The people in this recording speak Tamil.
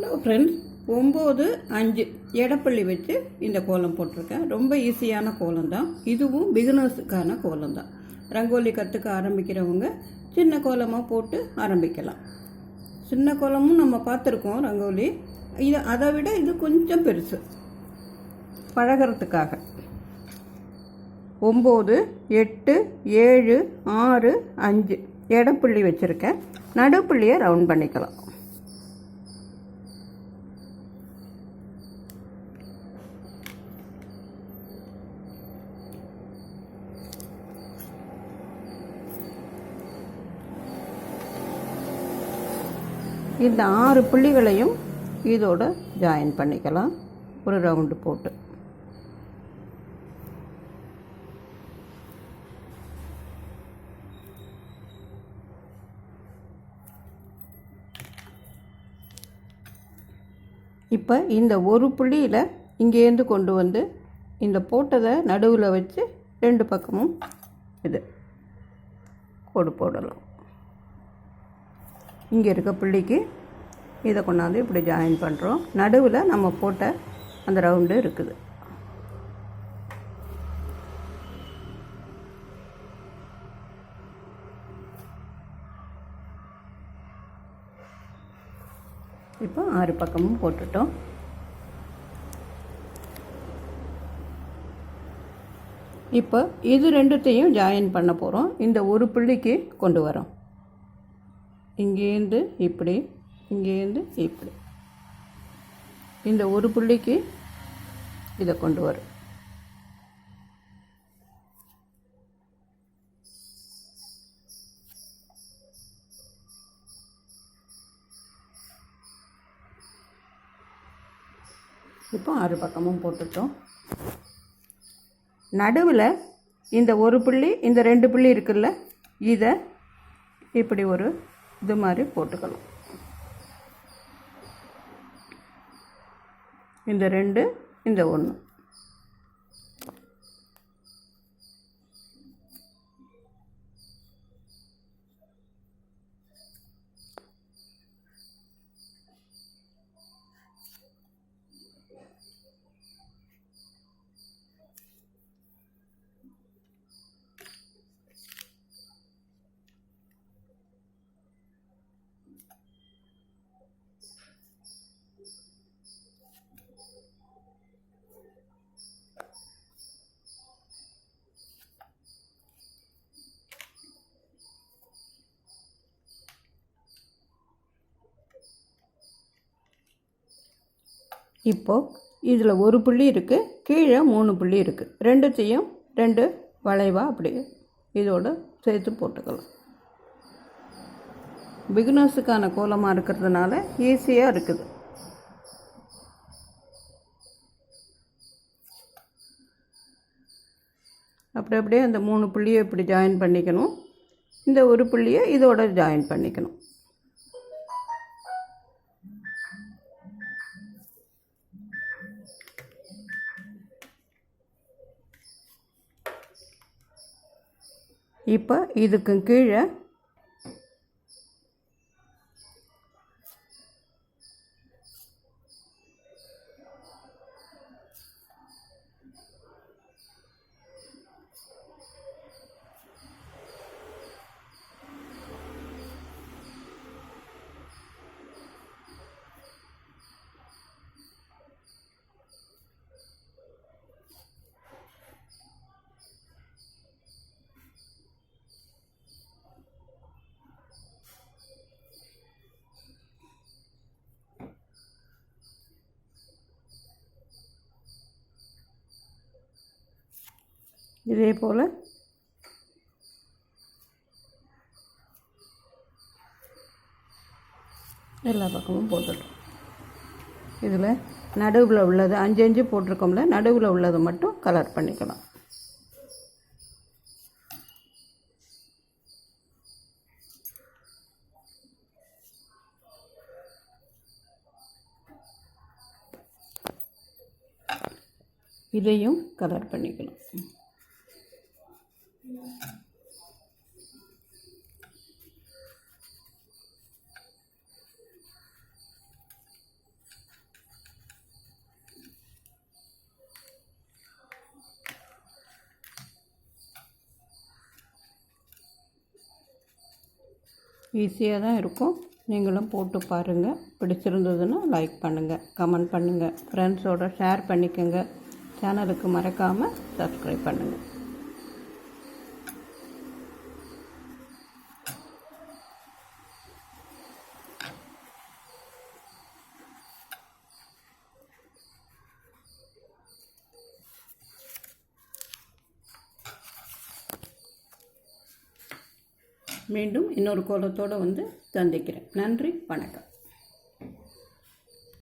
ஹலோ ஃப்ரெண்ட்ஸ், 9, 5 எடப்பள்ளி வச்சு இந்த கோலம் போட்டிருக்கேன். ரொம்ப ஈஸியான கோலம் தான். இதுவும் பிகினர்ஸுக்கான கோலம் தான். ரங்கோலி கற்றுக்க ஆரம்பிக்கிறவங்க சின்ன கோலமாக போட்டு ஆரம்பிக்கலாம். சின்ன கோலமும் நம்ம பார்த்துருக்கோம் ரங்கோலி. அதை விட இது கொஞ்சம் பெருசு பழகிறதுக்காக. 9, 8, 7, 6, 5 எடப்புள்ளி வச்சுருக்கேன். நடுப்புள்ளியை ரவுண்ட் பண்ணிக்கலாம். இந்த 6 புள்ளிகளையும் இதோட ஜாயின் பண்ணிக்கலாம் ஒரு ரவுண்டு போட்டு. இப்போ இந்த ஒரு புள்ளியில் இங்கேருந்து கொண்டு வந்து இந்த போட்டதை நடுவில் வச்சு 2 பக்கமும் இது கோடு போடலாம். இங்கே இருக்க புள்ளிக்கு இதை கொண்டாந்து இப்படி ஜாயின் பண்ணுறோம். நடுவில் நம்ம போட்ட அந்த ரவுண்டு இருக்குது. இப்போ 6 பக்கமும் போட்டுட்டோம். இப்போ இது ரெண்டுத்தையும் ஜாயின் பண்ண போகிறோம். இந்த ஒரு புள்ளிக்கு கொண்டு வரோம். இங்கேருந்து இப்படி, இங்கேருந்து இப்படி, இந்த ஒரு புள்ளிக்கு இதை கொண்டு வரும். இப்போ 6 பக்கமும் போட்டுட்டோம். நடுவில் இந்த ஒரு புள்ளி, இந்த 2 புள்ளி இருக்குல்ல, இதை இப்படி ஒரு இது மாதிரி போட்டுக்கலாம். இந்த 2, இந்த 1. இப்போது இதில் ஒரு புள்ளி இருக்குது, கீழே 3 புள்ளி இருக்குது. ரெண்டுத்தையும் 2 வளைவாக அப்படி இதோடு சேர்த்து போட்டுக்கலாம். பிகினர்ஸுக்கான கோலமாக இருக்கிறதுனால ஈஸியாக இருக்குது. அப்படியே அந்த 3 புள்ளியை இப்படி ஜாயின் பண்ணிக்கணும். இந்த ஒரு புள்ளியை இதோட ஜாயின் பண்ணிக்கணும். இப்போ இதுக்கு கீழே இதே போல் எல்லா பக்கமும் போட்டுட்டோம். இதில் நடுவில் உள்ளது 5 5 போட்டிருக்கோம்ல, நடுவில் உள்ளதை மட்டும் கலர் பண்ணிக்கலாம். இதையும் கலர் பண்ணிக்கலாம். ஈஸியாக தான் இருக்கும். நீங்களும் போட்டு பாருங்கள். பிடிச்சிருந்ததுன்னா லைக் பண்ணுங்கள், கமெண்ட் பண்ணுங்கள், ஃப்ரெண்ட்ஸோட ஷேர் பண்ணிக்கோங்க. சேனலுக்கு மறக்காமல் சப்ஸ்கிரைப் பண்ணுங்கள். மீண்டும் இன்னொரு கோலத்தோடு சந்திக்கிறேன். நன்றி, வணக்கம்.